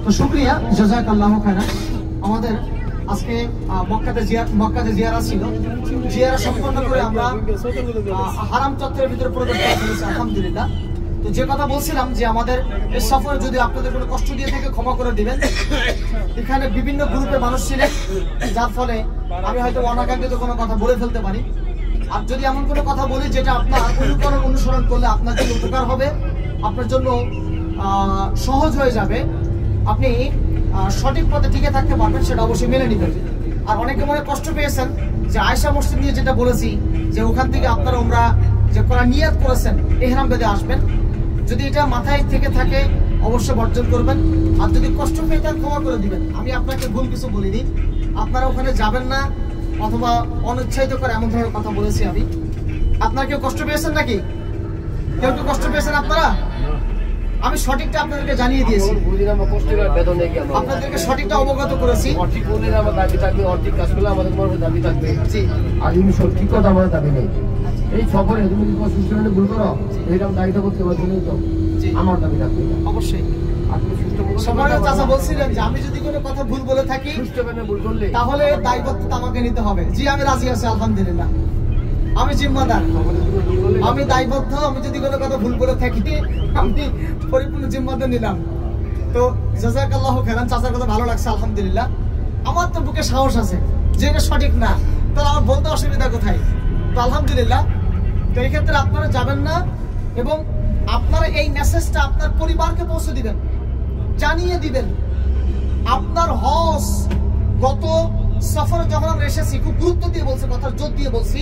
তো শুকরিয়া, জাযাকাল্লাহু খায়রান। আমাদের আজকে মক্কাতে জিয়ারা ছিল, জিয়ারা সম্পন্ন করে আমরা হারাম চত্বরের ভিতরে প্রবেশ করেছি আলহামদুলিল্লাহ। তো যে কথা বলছিলাম যে আমাদের এই সফরে যদি আপনাদের কোনো কষ্ট দিয়ে থাকে ক্ষমা করে দিবেন। এখানে বিভিন্ন গ্রুপের মানুষ ছিলেন, যার ফলে আমি হয়তো অনাকাঙ্ক্ষিত কোনো কথা বলে ফেলতে পারি। আর যদি এমন কোনো কথা বলি যেটা আপনার অনুসরণ করলে আপনার জন্য উপকার হবে, আপনার জন্য সহজ হয়ে যাবে, আপনি সঠিক পথে টিকে থাকতে পারবেন, সেটা অবশ্যই মেনে নেবেন। আর অনেকে মনে কষ্ট পেয়েছেন যে আয়েশা মসজিদ নিয়ে যেটা বলেছি যে ওখান থেকে আপনারা ওমরা যে করার নিয়াত করেছেন ইহরাম বেঁধে আসবেন, যদি এটা মাথায় থেকে থাকে অবশ্যই বর্জন করবেন। আর যদি কষ্ট পেয়ে থাকেন ক্ষমা করে দিবেন। আমি আপনাকে ভুল কিছু বলিনি, আপনারা ওখানে যাবেন না অথবা অনুৎসাহিত করে এমন ধরনের কথা বলেছি আমি। আপনারা কেউ কষ্ট পেয়েছেন নাকি? কেউ কেউ কষ্ট পেয়েছেন আপনারা? আমি সঠিকটা আপনাদেরকে জানিয়ে দিয়েছি, আপনাদেরকে সঠিকটা অবগত করেছি। সঠিক বললে আমার দাবি থাকবে, অঠিক কাজ করলে আমাদের মনে দাবি থাকবে। জি, আর তুমি সঠিক কথা আমাদের দাবি নেই। এই সফরে তুমি যদি সুস্থ ভুল করো, এইরকম দায়িত্ব করতে পারছো না, তো আমার দাবি থাকবে অবশ্যই। বলছিলেন যে আমি যদি কোনো কথা ভুল বলে থাকি তাহলে দায়বদ্ধ আমাকে নিতে হবে। জি, আমি রাজি আছি আলহামদুলিল্লাহ, আমি জিম্মাদার, আমি দায়বদ্ধ। আমি যদি কোনো কথা ভুল বলে থাকি আমি পরিপূর্ণ জিম্মাদার নিলাম। তো জাযাকাল্লাহু খায়রান, চাচার কথা ভালো লাগছে আলহামদুলিল্লাহ। আমার তো বুকে সাহস আছে যে এটা সঠিক না, তাহলে আমার বলতে অসুবিধা কোথায়? তো আলহামদুলিল্লাহ। তো এই ক্ষেত্রে আপনারা যাবেন না এবং আপনারা এই মেসেজটা আপনার পরিবারকে পৌঁছে দিবেন, জানিয়ে দিবেন। আপনার হজ গত সফরে যখন আমরা এসেছি খুব গুরুত্ব দিয়ে বলছি, কথা জোর দিয়ে বলছি।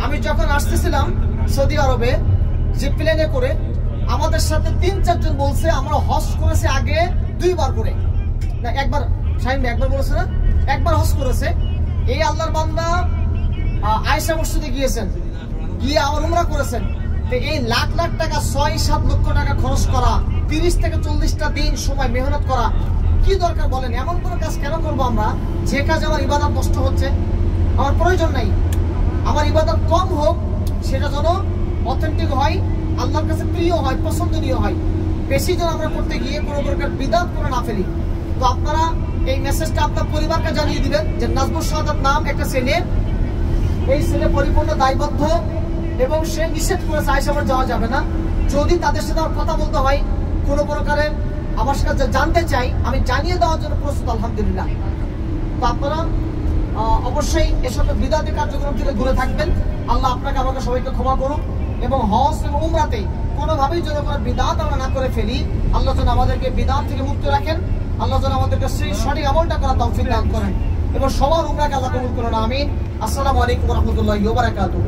আমি যখন আসতেছিলাম সৌদি আরবে যে প্লেনে করে, আমাদের সাথে ৩-৪ জন বলছে আমরা হজ করেছি আগে 2 বার করে, না একবার, শাহিন ভাই একবার বলেছে না, একবার হজ করেছে। এই আল্লাহর বান্দা আয়েশা মসজিদে গিয়েছেন, গিয়ে আবার উমরা করেছেন। তো এই লাখ লাখ টাকা, ৬-৭ লক্ষ টাকা খরচ করা, ৩০ থেকে ৪০টা দিন সময় মেহনত করা কি দরকার বলেন? এমন কোনো কাজ কেন করবো আমরা যে কাজ আমার ইবাদত নষ্ট হচ্ছে? আমার প্রয়োজন নাই। আমার ইবাদত কম হোক, সেটা যেন অথেন্টিক হয়, আল্লাহর কাছে প্রিয় হয়, পছন্দনীয় হয়। বেশি যেন আমরা করতে গিয়ে কোনো প্রকার বিদআত করে না ফেলি। তো আপনারা এই মেসেজটা আপনার পরিবারকে জানিয়ে দিবেন যে নাজমুস শাহাদাত নাম একটা ছেলে, এই ছেলে পরিপূর্ণ দায়বদ্ধ এবং সে নিষেধ করেছে আয়েশা আমার যাওয়া যাবে না। যদি তাদের সাথে আমার কথা বলতে হয়, কোনো প্রকারের আমার কাছে জানতে চাই, আমি জানিয়ে দেওয়ার জন্য প্রস্তুত আলহামদুলিল্লাহ। তো আপনারা অবশ্যই এসব বিদআতি কার্যক্রম থেকে দূরে থাকবেন। আল্লাহ আপনাকে আমাকে সবাইকে ক্ষমা করুন এবং হজ এবং উমরাতে কোনোভাবেই যেন কোনো বিদআত আমরা না করে ফেলি। আল্লাহ যেন আমাদেরকে বিদআত থেকে মুক্ত রাখেন, আল্লাহ যেন আমাদেরকে সেই সঠিক আমলটা করার তৌফিক দান করেন এবং সবার উমরাকে আল্লাহ কবুল করুন। আমিন। আসসালামু আলাইকুম ওয়া রাহমাতুল্লাহি ওয়া বারাকাতুহু।